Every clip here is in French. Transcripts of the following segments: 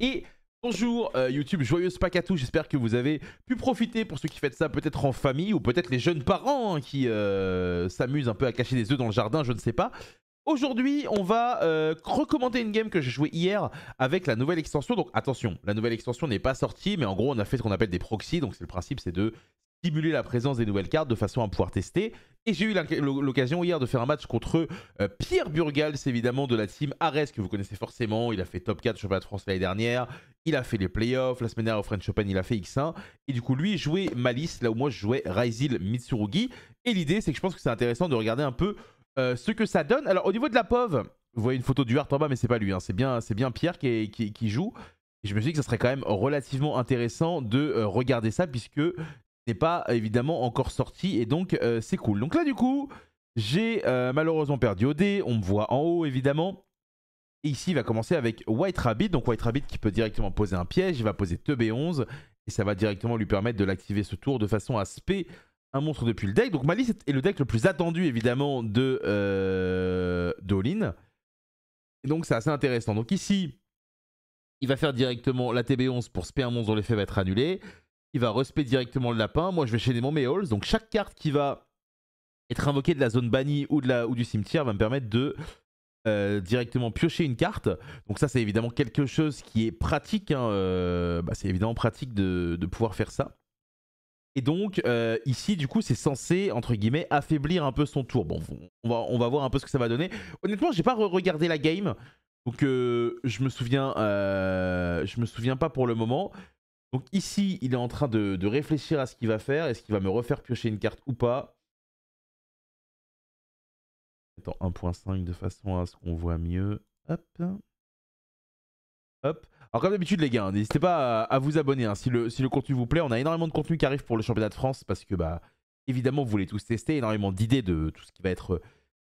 Et bonjour YouTube, joyeuse Pâques à tous, j'espère que vous avez pu profiter pour ceux qui fêtent ça peut-être en famille ou peut-être les jeunes parents hein, qui s'amusent un peu à cacher des œufs dans le jardin, je ne sais pas. Aujourd'hui, on va recommander une game que j'ai jouée hier avec la nouvelle extension. Donc attention, la nouvelle extension n'est pas sortie, mais en gros, on a fait ce qu'on appelle des proxys. Donc c'est le principe, c'est de stimuler la présence des nouvelles cartes de façon à pouvoir tester. Et j'ai eu l'occasion hier de faire un match contre Pierre Burgals, évidemment, de la team Ares, que vous connaissez forcément. Il a fait top 4 championnat de France l'année dernière. Il a fait les playoffs. La semaine dernière au French Open, il a fait X1. Et du coup, lui, il jouait Malice, là où moi, je jouais Raizil Mitsurugi. Et l'idée, c'est que je pense que c'est intéressant de regarder un peu ce que ça donne. Alors, au niveau de la POV, vous voyez une photo du Hart en bas, mais c'est pas lui. Hein. C'est bien Pierre qui joue. Et je me suis dit que ça serait quand même relativement intéressant de regarder ça, puisque n'est pas évidemment encore sorti et donc c'est cool. Donc là du coup j'ai malheureusement perdu au dé, on me voit en haut évidemment. Et ici il va commencer avec White Rabbit, donc White Rabbit qui peut directement poser un piège, il va poser teub 11 et ça va directement lui permettre de l'activer ce tour de façon à spé un monstre depuis le deck. Donc Malice est le deck le plus attendu évidemment de All-in. Et donc c'est assez intéressant. Donc ici il va faire directement la TB11 pour spé un monstre dont l'effet va être annulé. Il va respect directement le lapin. Moi, je vais chaîner mon Mayholes. Donc, chaque carte qui va être invoquée de la zone bannie ou du cimetière va me permettre de directement piocher une carte. Donc, ça, c'est évidemment quelque chose qui est pratique. Hein. C'est évidemment pratique de pouvoir faire ça. Et donc, ici, du coup, c'est censé, entre guillemets, affaiblir un peu son tour. Bon, on va voir un peu ce que ça va donner. Honnêtement, j'ai pas regardé la game. Donc, je me souviens pas pour le moment. Donc ici, il est en train de réfléchir à ce qu'il va faire. Est-ce qu'il va me refaire piocher une carte ou pas? Attends, 1.5 de façon à ce qu'on voit mieux. Hop. Hop. Alors comme d'habitude les gars, n'hésitez pas à vous abonner hein, si le contenu vous plaît. On a énormément de contenu qui arrive pour le championnat de France parce que bah évidemment vous voulez tous tester. Énormément d'idées de tout ce qui va être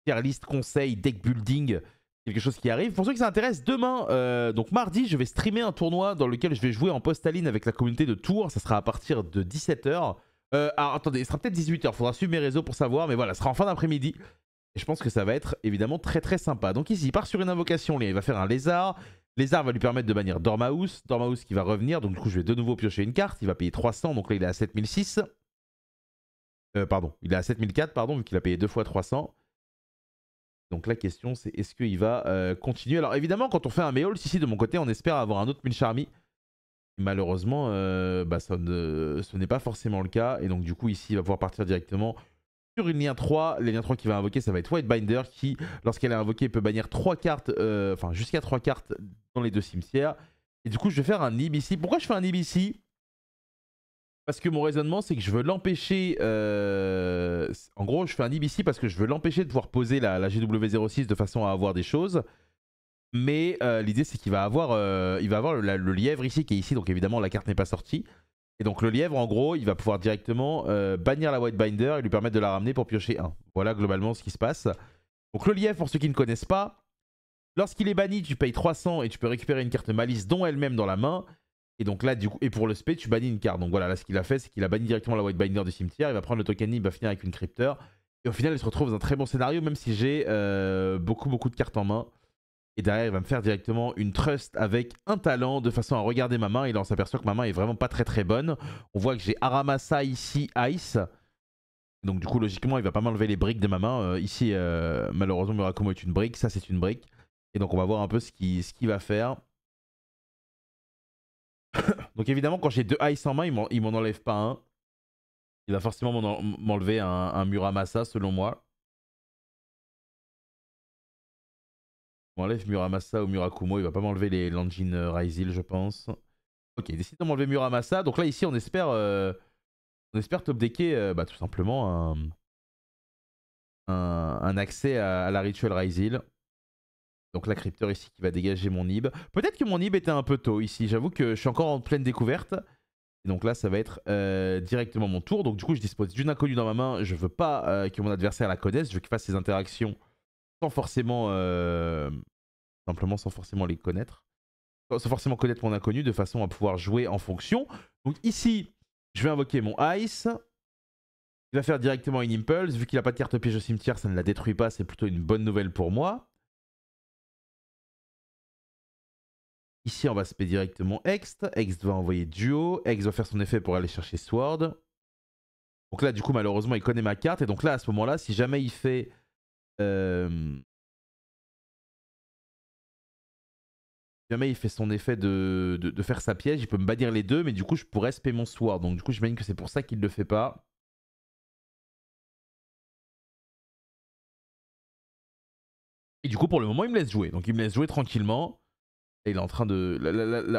tier list, conseil, deck building. Quelque chose qui arrive. Pour ceux qui s'intéressent, demain, donc mardi, je vais streamer un tournoi dans lequel je vais jouer en post-aline avec la communauté de Tours. Ça sera à partir de 17h. Alors attendez, il sera peut-être 18h. Faudra suivre mes réseaux pour savoir. Mais voilà, ce sera en fin d'après-midi. Et je pense que ça va être évidemment très très sympa. Donc ici, il part sur une invocation. Il va faire un lézard. Lézard va lui permettre de bannir Dormaus. Dormaus qui va revenir. Donc du coup, je vais de nouveau piocher une carte. Il va payer 300. Donc là, il est à 7006. Pardon, il est à 7004, pardon, vu qu'il a payé 2 fois 300. Donc la question c'est est-ce qu'il va continuer. Alors évidemment quand on fait un Mayholes ici de mon côté on espère avoir un autre Muncharmy. Malheureusement ce n'est pas forcément le cas. Et donc du coup ici il va pouvoir partir directement sur une lien 3. Les liens 3 qu'il va invoquer ça va être Whitebinder qui lorsqu'elle est invoquée peut bannir 3 cartes, enfin jusqu'à 3 cartes dans les deux cimetières. Et du coup je vais faire un Nib ici. Pourquoi je fais un Nib ici? Parce que mon raisonnement, c'est que je veux l'empêcher... En gros, je fais un nib ici parce que je veux l'empêcher de pouvoir poser la GW06 de façon à avoir des choses. Mais l'idée, c'est qu'il va avoir, le lièvre ici, qui est ici. Donc évidemment, la carte n'est pas sortie. Et donc le lièvre, en gros, il va pouvoir directement bannir la Whitebinder et lui permettre de la ramener pour piocher 1. Voilà globalement ce qui se passe. Donc le lièvre, pour ceux qui ne connaissent pas, lorsqu'il est banni, tu payes 300 et tu peux récupérer une carte Malice dont elle-même dans la main. Et donc là, du coup, et pour le spé, tu bannis une carte. Donc voilà, là, ce qu'il a fait, c'est qu'il a banni directement la Whitebinder du cimetière. Il va prendre le token, il va finir avec une crypteur. Et au final, il se retrouve dans un très bon scénario, même si j'ai beaucoup de cartes en main. Et derrière, il va me faire directement une trust avec un talent de façon à regarder ma main. Et là, on s'aperçoit que ma main est vraiment pas très très bonne. On voit que j'ai Aramasa ici, Ice. Donc du coup, logiquement, il va pas m'enlever les briques de ma main. Ici, malheureusement, Murakumo est une brique. Ça, c'est une brique. Et donc, on va voir un peu ce qu'il va faire. Donc évidemment, quand j'ai 2 ice en main, il m'en enlève pas un. Il va forcément m'enlever un Muramasa, selon moi. Il m'enlève Muramasa ou Murakumo. Il va pas m'enlever les Lanjin Raizil, je pense. Ok, il décide de m'enlever Muramasa. Donc là, ici, on espère top decker tout simplement un accès à la Ritual Raizil. Donc la crypteur ici qui va dégager mon Nib. Peut-être que mon Nib était un peu tôt ici. J'avoue que je suis encore en pleine découverte. Et donc là, ça va être directement mon tour. Donc du coup, je dispose d'une inconnue dans ma main. Je veux pas que mon adversaire la connaisse. Je veux qu'il fasse ses interactions sans forcément... simplement sans forcément les connaître. Sans forcément connaître mon inconnu de façon à pouvoir jouer en fonction. Donc ici, je vais invoquer mon Ice. Il va faire directement une Impulse. Vu qu'il n'a pas de carte piège au cimetière, ça ne la détruit pas. C'est plutôt une bonne nouvelle pour moi. Ici, on va spé directement Ext. Ext va envoyer Duo. Ext va faire son effet pour aller chercher Sword. Donc là, du coup, malheureusement, il connaît ma carte. Et donc là, à ce moment-là, si jamais il fait... jamais il fait son effet de faire sa piège, il peut me bannir les deux, mais du coup, je pourrais spé mon Sword. Donc du coup, j'imagine que c'est pour ça qu'il ne le fait pas. Et du coup, pour le moment, il me laisse jouer. Donc il me laisse jouer tranquillement. Et il est en train de...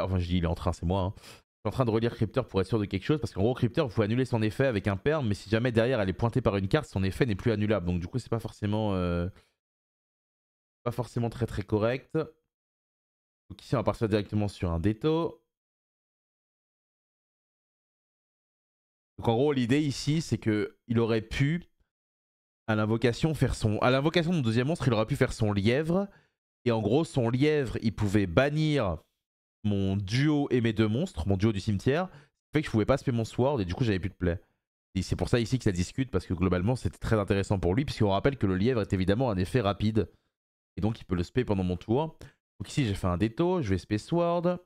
enfin, je dis il est en train, c'est moi. Hein. Je suis en train de relire Cryptor pour être sûr de quelque chose. Parce qu'en gros, Cryptor, vous pouvez annuler son effet avec un perm. Mais si jamais derrière, elle est pointée par une carte, son effet n'est plus annulable. Donc du coup, c'est pas forcément... pas forcément très très correct. Donc ici, on va partir directement sur un Déto. Donc en gros, l'idée ici, c'est qu'il aurait pu, à l'invocation, faire son... À l'invocation de mon deuxième monstre, il aurait pu faire son lièvre. Et en gros, son lièvre, il pouvait bannir mon duo et mes deux monstres, mon duo du cimetière. Ce qui fait que je pouvais pas spé mon sword et du coup, j'avais plus de play. Et c'est pour ça ici que ça discute, parce que globalement, c'était très intéressant pour lui, puisqu'on rappelle que le lièvre est évidemment un effet rapide. Et donc, il peut le spé pendant mon tour. Donc ici, j'ai fait un déto, je vais spé sword.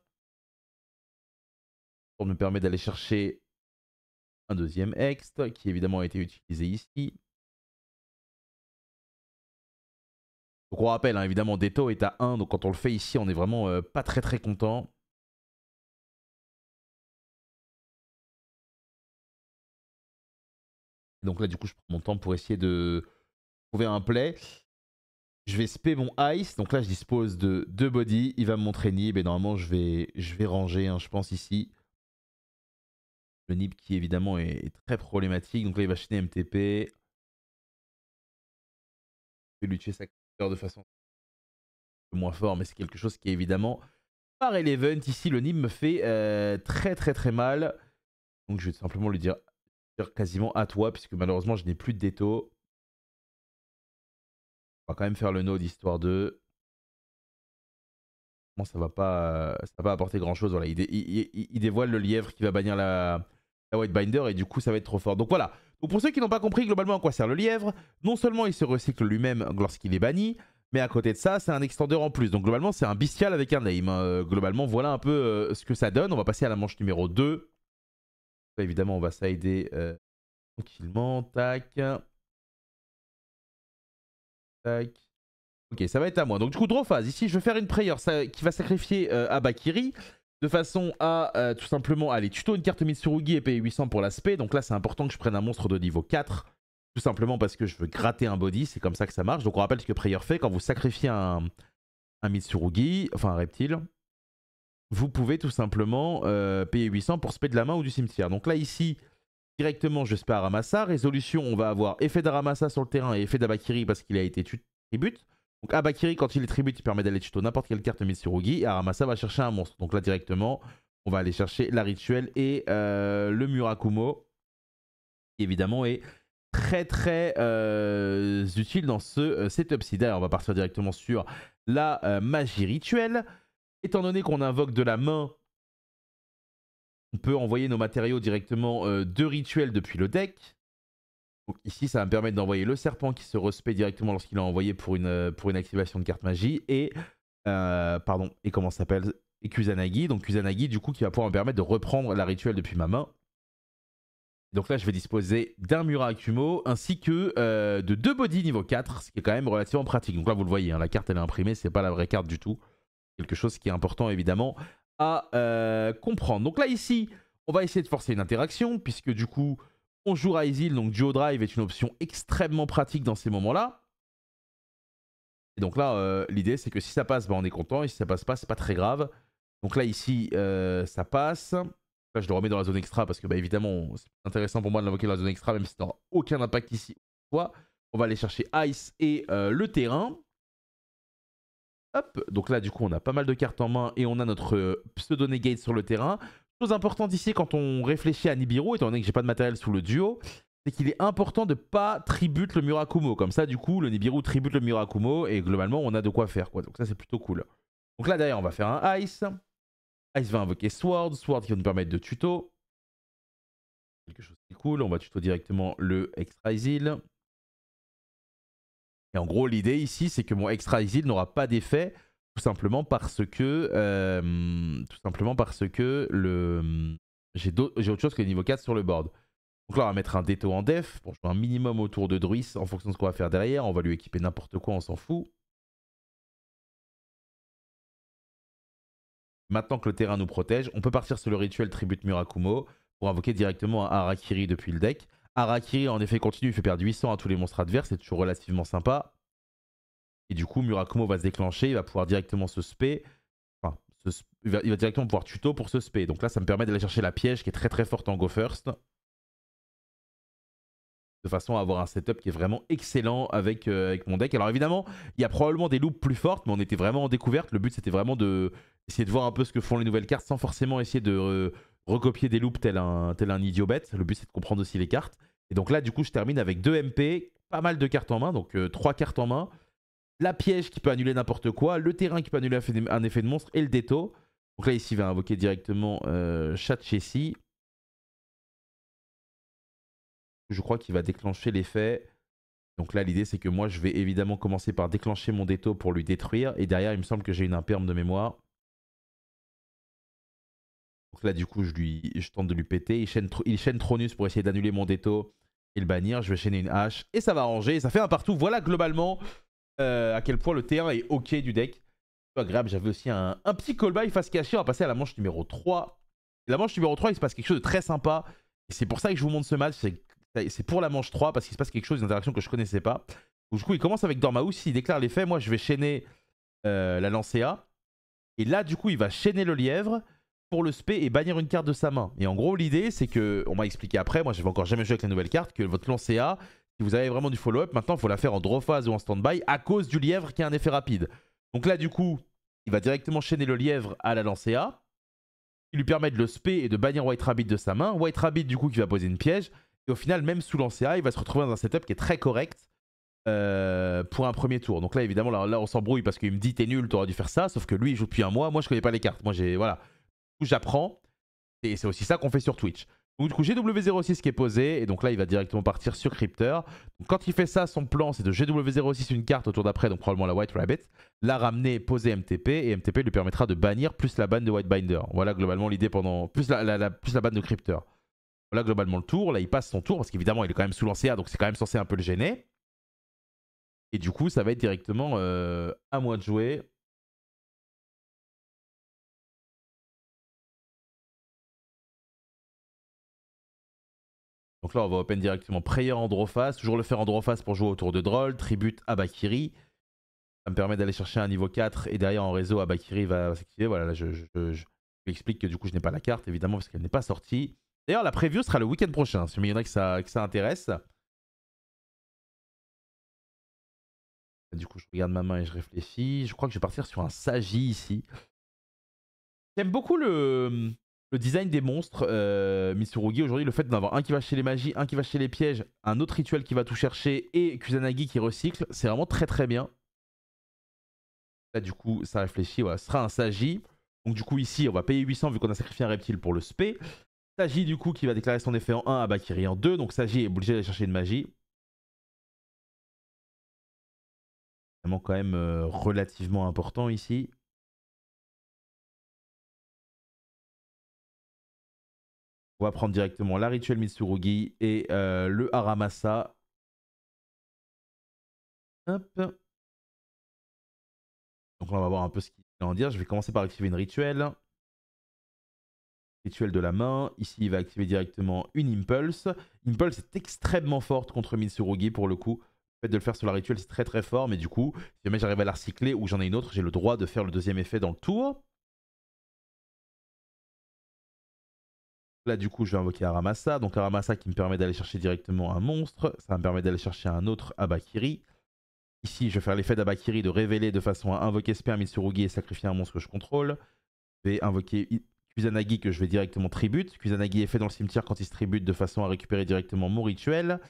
Pour me permettre d'aller chercher un deuxième ext, qui évidemment a été utilisé ici. Donc on rappelle, hein, évidemment, Déto est à 1, donc quand on le fait ici, on est vraiment pas très très content. Donc là, du coup, je prends mon temps pour essayer de trouver un play. Je vais spé mon ice, donc là, je dispose de 2 body. Il va me montrer Nib, et normalement, je vais ranger, hein, je pense, ici. Le Nib qui, évidemment, est très problématique. Donc là, il va chaîner MTP. Je vais lui tuer sa créature de façon un peu moins fort, mais c'est quelque chose qui est évidemment pas relevant. Ici, le Nib me fait très très très mal. Donc je vais tout simplement lui dire quasiment à toi, puisque malheureusement, je n'ai plus de déto. On va quand même faire le node histoire de... Bon, ça va pas apporter grand chose. Voilà, il dévoile le lièvre qui va bannir la Whitebinder et du coup ça va être trop fort. Donc voilà. Donc pour ceux qui n'ont pas compris globalement à quoi sert le lièvre, non seulement il se recycle lui-même lorsqu'il est banni, mais à côté de ça, c'est un extender en plus. Donc globalement, c'est un bestial avec un name. Globalement, voilà un peu ce que ça donne. On va passer à la manche numéro 2. Là, évidemment, on va sider tranquillement. Tac. Tac. Ok, ça va être à moi. Donc du coup, draw phase. Ici, je vais faire une prayer qui va sacrifier Abakiri de façon à tout simplement aller tuto une carte Mitsurugi et payer 800 pour l'aspect. Donc là, c'est important que je prenne un monstre de niveau 4. Tout simplement parce que je veux gratter un body. C'est comme ça que ça marche. Donc on rappelle ce que prayer fait. Quand vous sacrifiez un Mitsurugi, enfin un reptile, vous pouvez tout simplement payer 800 pour spé de la main ou du cimetière. Donc là, ici, directement, je spé Aramasa. Résolution, on va avoir effet d'Aramasa sur le terrain et effet d'Abakiri parce qu'il a été tribute. Donc Abakiri, quand il est tribute, il permet d'aller tuto n'importe quelle carte Mitsurugi. Et Aramasa va chercher un monstre. Donc là, directement, on va aller chercher la rituelle et le Murakumo, qui évidemment est très très utile dans ce setup-ci. D'ailleurs, on va partir directement sur la magie rituelle. Étant donné qu'on invoque de la main, on peut envoyer nos matériaux directement de rituel depuis le deck. Donc ici, ça va me permettre d'envoyer le serpent qui se respect directement lorsqu'il est envoyé pour une activation de carte magie. Et, et comment ça s'appelle? Et Kusanagi. Donc Kusanagi, du coup, qui va pouvoir me permettre de reprendre la rituelle depuis ma main. Donc là, je vais disposer d'un Murakumo ainsi que de 2 body niveau 4, ce qui est quand même relativement pratique. Donc là, vous le voyez, hein, la carte, elle est imprimée, c'est pas la vraie carte du tout. Quelque chose qui est important, évidemment, à comprendre. Donc là, ici, on va essayer de forcer une interaction, puisque du coup, on joue Ryzil, donc Duo Drive est une option extrêmement pratique dans ces moments-là. Et donc là, l'idée, c'est que si ça passe, bah, on est content, et si ça passe pas, c'est pas très grave. Donc là, ici, ça passe. Là, je le remets dans la zone extra, parce que, bah, évidemment, c'est intéressant pour moi de l'invoquer dans la zone extra, même si ça n'aura aucun impact ici. On va aller chercher Ice et le terrain. Hop, donc là du coup on a pas mal de cartes en main et on a notre pseudo-negate sur le terrain. Chose importante ici quand on réfléchit à Nibiru, étant donné que j'ai pas de matériel sous le duo, c'est qu'il est important de pas tribute le Murakumo. Comme ça du coup le Nibiru tribute le Murakumo et globalement on a de quoi faire, quoi. Donc ça c'est plutôt cool. Donc là derrière on va faire un Ice. Ice va invoquer Sword, Sword qui va nous permettre de tuto. Quelque chose qui est cool, on va tuto directement le Extra Exile. Et en gros, l'idée ici, c'est que mon Extra Exile n'aura pas d'effet Tout simplement parce que, j'ai autre chose que le niveau 4 sur le board. Donc là, on va mettre un Déto en def pour jouer un minimum autour de Druis en fonction de ce qu'on va faire derrière. On va lui équiper n'importe quoi, on s'en fout. Maintenant que le terrain nous protège, on peut partir sur le rituel Tribute Murakumo pour invoquer directement un Harakiri depuis le deck. Harakiri, en effet, continue, il fait perdre 800 à tous les monstres adverses, c'est toujours relativement sympa. Et du coup, Murakumo va se déclencher, il va pouvoir directement se spé. Enfin, il va directement pouvoir tuto pour se spé. Donc là, ça me permet d'aller chercher la piège qui est très très forte en Go First. De façon à avoir un setup qui est vraiment excellent avec mon deck. Alors évidemment, il y a probablement des loops plus fortes, mais on était vraiment en découverte. Le but, c'était vraiment d'essayer de voir un peu ce que font les nouvelles cartes sans forcément essayer de recopier des loops tel un idiot bête. Le but, c'est de comprendre aussi les cartes. Et donc là, du coup, je termine avec 2 MP, pas mal de cartes en main, donc 3 cartes en main. La piège qui peut annuler n'importe quoi, le terrain qui peut annuler un effet de monstre et le déto. Donc là, ici, il va invoquer directement Chatchessi. Je crois qu'il va déclencher l'effet. Donc là, l'idée, c'est que moi, je vais évidemment commencer par déclencher mon déto pour lui détruire. Et derrière, il me semble que j'ai une imperme de mémoire. Donc là, du coup, je tente de lui péter. Il chaîne Tronus pour essayer d'annuler mon déto et le bannir. Je vais chaîner une hache et ça va ranger. Ça fait un partout. Voilà globalement à quel point le T1 est OK du deck. C'est agréable. J'avais aussi un petit call-by face caché. On va passer à la manche numéro 3. Et la manche numéro 3, il se passe quelque chose de très sympa. Et c'est pour ça que je vous montre ce match. C'est pour la manche 3 parce qu'il se passe quelque chose, une interaction que je connaissais pas. Donc, du coup, il commence avec Dormammu. S'il déclare l'effet, moi, je vais chaîner la Lancea. Et là, du coup, il va chaîner le lièvre pour le spé et bannir une carte de sa main. Et en gros, l'idée, c'est que, on m'a expliqué après, moi, j'avais encore jamais joué avec la nouvelle carte, que votre Lancea, si vous avez vraiment du follow-up, maintenant, il faut la faire en draw phase ou en stand-by à cause du lièvre qui a un effet rapide. Donc là, du coup, il va directement chaîner le lièvre à la Lancea. Il lui permet de le spé et de bannir White Rabbit de sa main. White Rabbit, du coup, qui va poser une piège. Et au final, même sous Lancea, il va se retrouver dans un setup qui est très correct pour un premier tour. Donc là, évidemment, là on s'embrouille parce qu'il me dit t'es nul, t'aurais dû faire ça. Sauf que lui, il joue depuis un mois. Moi, je connais pas les cartes. Moi, voilà. Du coup, j'apprends. Et c'est aussi ça qu'on fait sur Twitch. Donc du coup, GW06 qui est posé. Et donc là, il va directement partir sur Crypter. Donc quand il fait ça, son plan, c'est de GW06 une carte au tour d'après, donc probablement la White Rabbit. La ramener, poser MTP. Et MTP lui permettra de bannir plus la ban de White Binder. Voilà globalement l'idée pendant... Plus la ban de Crypter. Voilà globalement le tour. Là, il passe son tour parce qu'évidemment, il est quand même sous Lancea. Donc c'est quand même censé un peu le gêner. Et du coup, ça va être directement à moi de jouer. Donc là, on va open directement Prayer en draw face. Toujours le faire en draw face pour jouer autour de Droll. Tribute Abakiri. Ça me permet d'aller chercher un niveau 4. Et derrière, en réseau, Abakiri va s'activer. Voilà, là, je lui explique que du coup, je n'ai pas la carte, évidemment, parce qu'elle n'est pas sortie. D'ailleurs, la preview sera le week-end prochain. Si il y en a que ça intéresse. Du coup, je regarde ma main et je réfléchis. Je crois que je vais partir sur un Sagi ici. J'aime beaucoup le design des monstres, Mitsurugi. Aujourd'hui, le fait d'avoir un qui va chez les magies, un qui va chez les pièges, un autre rituel qui va tout chercher et Kusanagi qui recycle, c'est vraiment très très bien. Là, du coup, ça réfléchit. Voilà, ce sera un Sagi. Donc, du coup, ici, on va payer 800 vu qu'on a sacrifié un reptile pour le spé. Sagi, du coup, qui va déclarer son effet en 1, Abakiri en 2. Donc, Sagi est obligé d'aller chercher une magie. Vraiment, quand même relativement important ici. On va prendre directement la rituel Mitsurugi et le Haramasa. Hop. Donc là, on va voir un peu ce qu'il va en dire. Je vais commencer par activer une rituel. Rituel de la main. Ici, il va activer directement une Impulse. Impulse est extrêmement forte contre Mitsurugi pour le coup. Le fait de le faire sur la rituel, c'est très très fort. Mais du coup, si jamais j'arrive à la recycler ou j'en ai une autre, j'ai le droit de faire le deuxième effet dans le tour. Là, du coup, je vais invoquer Haramasa. Donc Haramasa qui me permet d'aller chercher directement un monstre. Ça me permet d'aller chercher un autre Abakiri. Ici, je vais faire l'effet d'Abakiri de révéler de façon à invoquer Sper Mitsurugi et sacrifier un monstre que je contrôle. Je vais invoquer Kusanagi que je vais directement tribute. Kusanagi est fait dans le cimetière quand il se tribute de façon à récupérer directement mon rituel.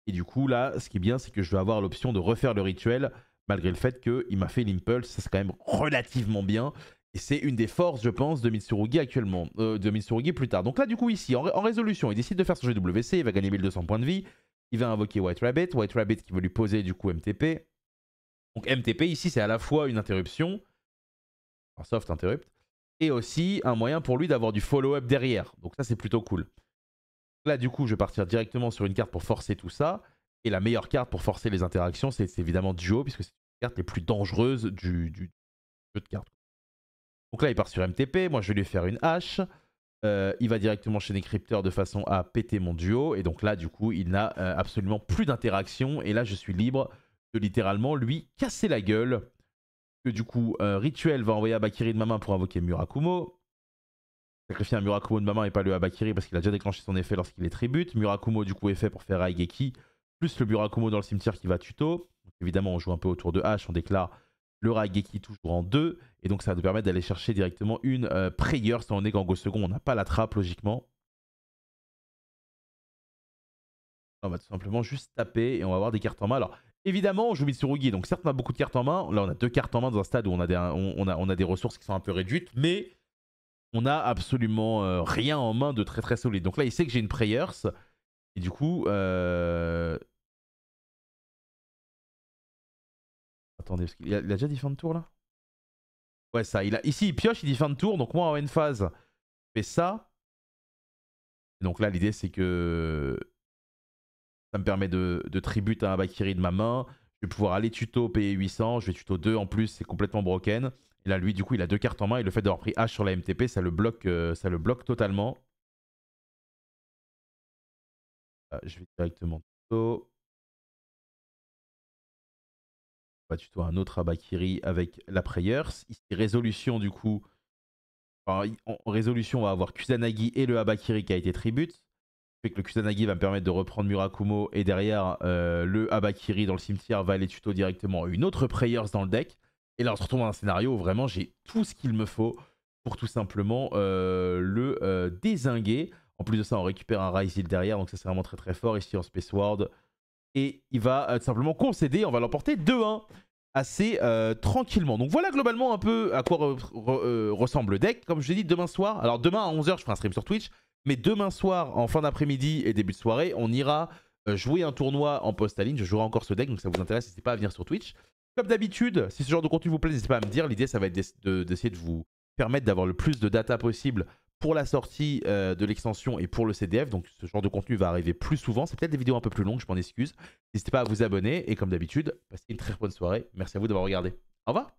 Et du coup, là, ce qui est bien, c'est que je vais avoir l'option de refaire le rituel malgré le fait qu'il m'a fait l'impulse. Ça, c'est quand même relativement bien. Et c'est une des forces, je pense, de Mitsurugi actuellement. De Mitsurugi plus tard. Donc là, du coup, ici, en résolution, il décide de faire son GWC. Il va gagner 1200 points de vie. Il va invoquer White Rabbit. White Rabbit qui veut lui poser, du coup, MTP. Donc MTP ici c'est à la fois une interruption, un soft interrupt, et aussi un moyen pour lui d'avoir du follow-up derrière. Donc ça c'est plutôt cool. Là du coup je vais partir directement sur une carte pour forcer tout ça. Et la meilleure carte pour forcer les interactions c'est évidemment Duo, puisque c'est une carte les plus dangereuses du jeu de cartes. Donc là il part sur MTP, moi je vais lui faire une hache. Il va directement chez Décrypteur de façon à péter mon duo. Et donc là, du coup, il n'a absolument plus d'interaction. Et là, je suis libre de littéralement lui casser la gueule. Que du coup, Rituel va envoyer Habakiri de ma main pour invoquer Murakumo. Sacrifier un Murakumo de ma main et pas le Habakiri parce qu'il a déjà déclenché son effet lorsqu'il est tribute. Murakumo, du coup, est fait pour faire Raigeki. Plus le Murakumo dans le cimetière qui va tuto. Donc, évidemment, on joue un peu autour de H. On déclare le Raigeki toujours en 2. Et donc ça va nous permettre d'aller chercher directement une Prayer, étant donné qu'en Go second, on n'a pas la trappe logiquement. On va tout simplement juste taper et on va avoir des cartes en main. Alors évidemment, on joue Mitsurugi, donc certes on a beaucoup de cartes en main. Là on a 2 cartes en main dans un stade où on a des ressources qui sont un peu réduites. Mais on a absolument rien en main de très très solide. Donc là il sait que j'ai une Prayers. Et du coup... Attendez, parce qu'il a déjà dit fin de tour là? Ouais, ça. Ici, il pioche, il dit fin de tour. Donc moi, en end phase, je fais ça. Et donc là, l'idée, c'est que ça me permet de tribute un Habakiri de ma main. Je vais pouvoir aller tuto, payer 800. Je vais tuto 2 en plus, c'est complètement broken. Et là, lui, du coup, il a 2 cartes en main. Et le fait d'avoir pris H sur la MTP, ça le bloque totalement. Je vais directement tuto. On va tuto un autre Habakiri avec la Prayers. Ici, résolution, du coup. En résolution, on va avoir Kusanagi et le Habakiri qui a été tribute. Fait que le Kusanagi va me permettre de reprendre Murakumo et derrière le Habakiri dans le cimetière va aller tuto directement une autre Prayers dans le deck. Et là on se retrouve dans un scénario où vraiment j'ai tout ce qu'il me faut pour tout simplement le dézinguer. En plus de ça on récupère un Rise Hill derrière, donc ça c'est vraiment très très fort ici en Space Ward. Et il va tout simplement concéder, on va l'emporter 2-1 assez tranquillement. Donc voilà globalement un peu à quoi ressemble le deck. Comme je l'ai dit, demain soir, alors demain à 11 h je ferai un stream sur Twitch, mais demain soir en fin d'après-midi et début de soirée, on ira jouer un tournoi en post-à-ligne. Je jouerai encore ce deck, donc si ça vous intéresse, n'hésitez pas à venir sur Twitch. Comme d'habitude, si ce genre de contenu vous plaît, n'hésitez pas à me dire. L'idée, ça va être d'essayer de vous permettre d'avoir le plus de data possible pour la sortie de l'extension et pour le CDF. Donc ce genre de contenu va arriver plus souvent. C'est peut-être des vidéos un peu plus longues, je m'en excuse. N'hésitez pas à vous abonner et comme d'habitude, passez une très bonne soirée. Merci à vous d'avoir regardé. Au revoir.